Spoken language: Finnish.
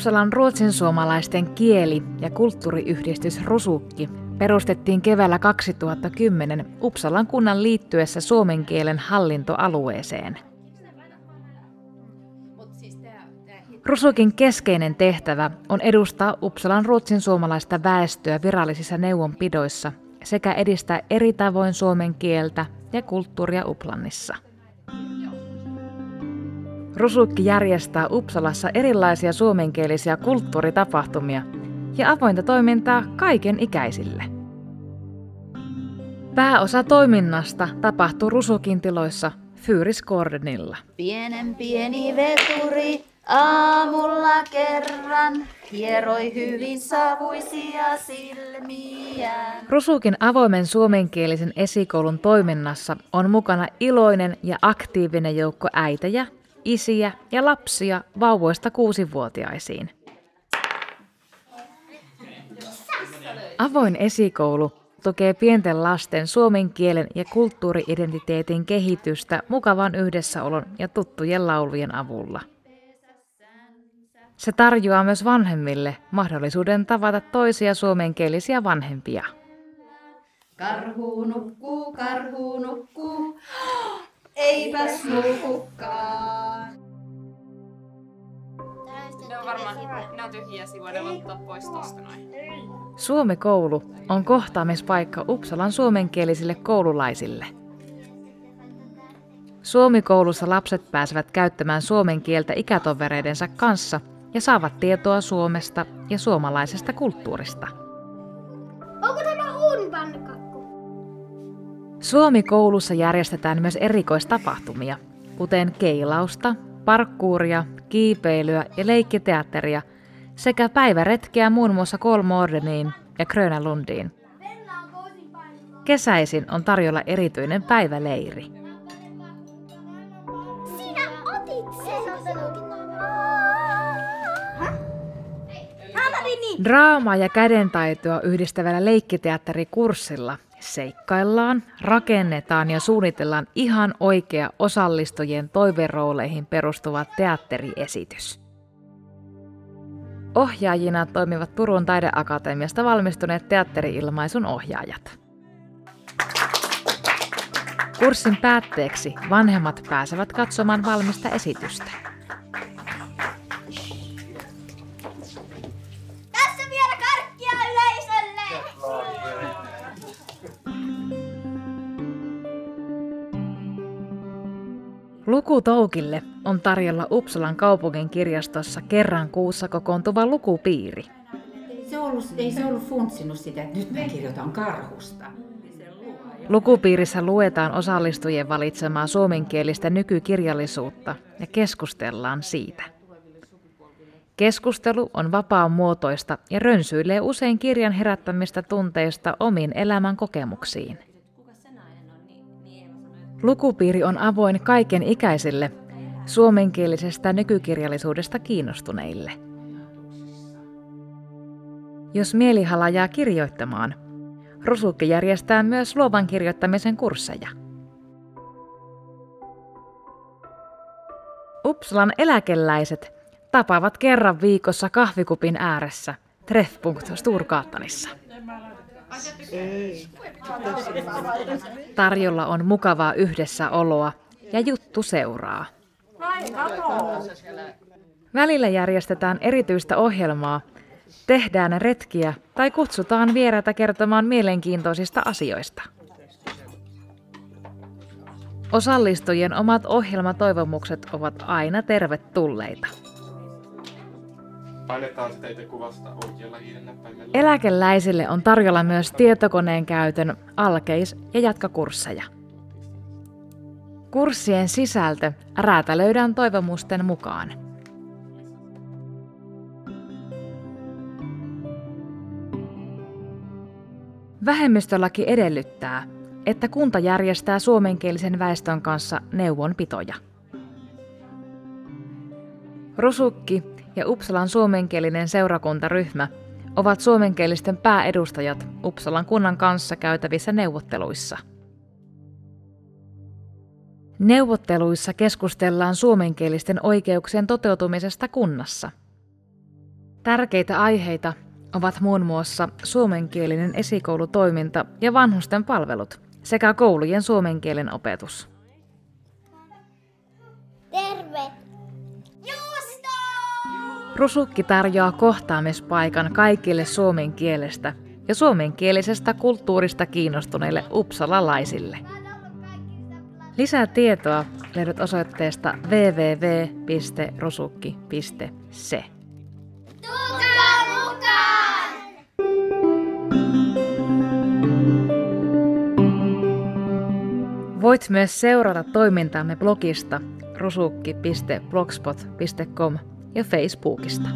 Uppsalan ruotsinsuomalaisten kieli- ja kulttuuriyhdistys Rusukki perustettiin keväällä 2010 Uppsalan kunnan liittyessä suomen kielen hallintoalueeseen. Rusukin keskeinen tehtävä on edustaa Uppsalan ruotsinsuomalaista väestöä virallisissa neuvonpidoissa sekä edistää eri tavoin suomen kieltä ja kulttuuria Uplanissa. Rusukki järjestää Uppsalassa erilaisia suomenkielisiä kulttuuritapahtumia ja avointa toimintaa kaiken ikäisille. Pääosa toiminnasta tapahtuu Rusukin tiloissa Fyrisgårdenilla. Pienen pieni veturi aamulla kerran hieroi hyvin savuisia silmiään. Rusukin avoimen suomenkielisen esikoulun toiminnassa on mukana iloinen ja aktiivinen joukko äitejä, isiä ja lapsia vauvoista 6-vuotiaisiin. Avoin esikoulu tukee pienten lasten suomen kielen ja kulttuuri-identiteetin kehitystä mukavan yhdessäolon ja tuttujen laulujen avulla. Se tarjoaa myös vanhemmille mahdollisuuden tavata toisia suomenkielisiä vanhempia. Karhu nukkuu, eipäs nukukaan. Ne on tyhjiä sivuja, ne ottaa pois tosta noin. Suomi-koulu on kohtaamispaikka Uppsalan suomenkielisille koululaisille. Suomi-koulussa lapset pääsevät käyttämään suomen kieltä ikätovereidensa kanssa ja saavat tietoa Suomesta ja suomalaisesta kulttuurista. Onko tämä uunipannukakku? Suomi-koulussa järjestetään myös erikoistapahtumia, kuten keilausta, parkkuuria, kiipeilyä ja leikkiteatteria sekä päiväretkeä muun muassa Kolmårdeniin ja Gröna Lundiin. Kesäisin on tarjolla erityinen päiväleiri. Sinä otit sen! Draamaa ja kädentaitoa yhdistävällä leikkiteatterikurssilla seikkaillaan, rakennetaan ja suunnitellaan ihan oikea osallistujien toiverooleihin perustuva teatteriesitys. Ohjaajina toimivat Turun taideakatemiasta valmistuneet teatteri-ilmaisun ohjaajat. Kurssin päätteeksi vanhemmat pääsevät katsomaan valmista esitystä. Tässä vielä karkkia yleisölle! Lukutoukille on tarjolla Uppsalan kaupungin kirjastossa kerran kuussa kokoontuva lukupiiri. Ei se ollut funtsinut sitä, että nyt mä kirjoitan karhusta. Lukupiirissä luetaan osallistujien valitsemaa suomenkielistä nykykirjallisuutta ja keskustellaan siitä. Keskustelu on vapaamuotoista ja rönsyilee usein kirjan herättämistä tunteista omiin elämän kokemuksiin. Lukupiiri on avoin kaiken ikäisille suomenkielisestä nykykirjallisuudesta kiinnostuneille. Jos mielihala jää kirjoittamaan, Rusukki järjestää myös luovan kirjoittamisen kursseja. Uppsalan eläkeläiset tapaavat kerran viikossa kahvikupin ääressä Treffpunkt Storgatanissa. Tarjolla on mukavaa yhdessäoloa ja juttu seuraa. Välillä järjestetään erityistä ohjelmaa, tehdään retkiä tai kutsutaan vieraita kertomaan mielenkiintoisista asioista. Osallistujien omat ohjelmatoivomukset ovat aina tervetulleita. Painetaan sitä itse kuvasta oikealla hiilenäppäimellä. Eläkeläisille on tarjolla myös tietokoneen käytön alkeis- ja jatkokursseja. Kurssien sisältö räätälöidään toivomusten mukaan. Vähemmistölaki edellyttää, että kunta järjestää suomenkielisen väestön kanssa neuvonpitoja. Rusukki ja Uppsalan suomenkielinen seurakuntaryhmä ovat suomenkielisten pääedustajat Uppsalan kunnan kanssa käytävissä neuvotteluissa. Neuvotteluissa keskustellaan suomenkielisten oikeuksien toteutumisesta kunnassa. Tärkeitä aiheita ovat muun muassa suomenkielinen esikoulutoiminta ja vanhusten palvelut sekä koulujen suomen kielen opetus. Terve! Juusto! Rusukki tarjoaa kohtaamispaikan kaikille suomen kielestä ja suomenkielisestä kulttuurista kiinnostuneille uppsalalaisille. Lisää tietoa löydät osoitteesta www.rusukki.se. Tulkaa mukaan! Voit myös seurata toimintaamme blogista rusukki.blogspot.com ja Facebookista.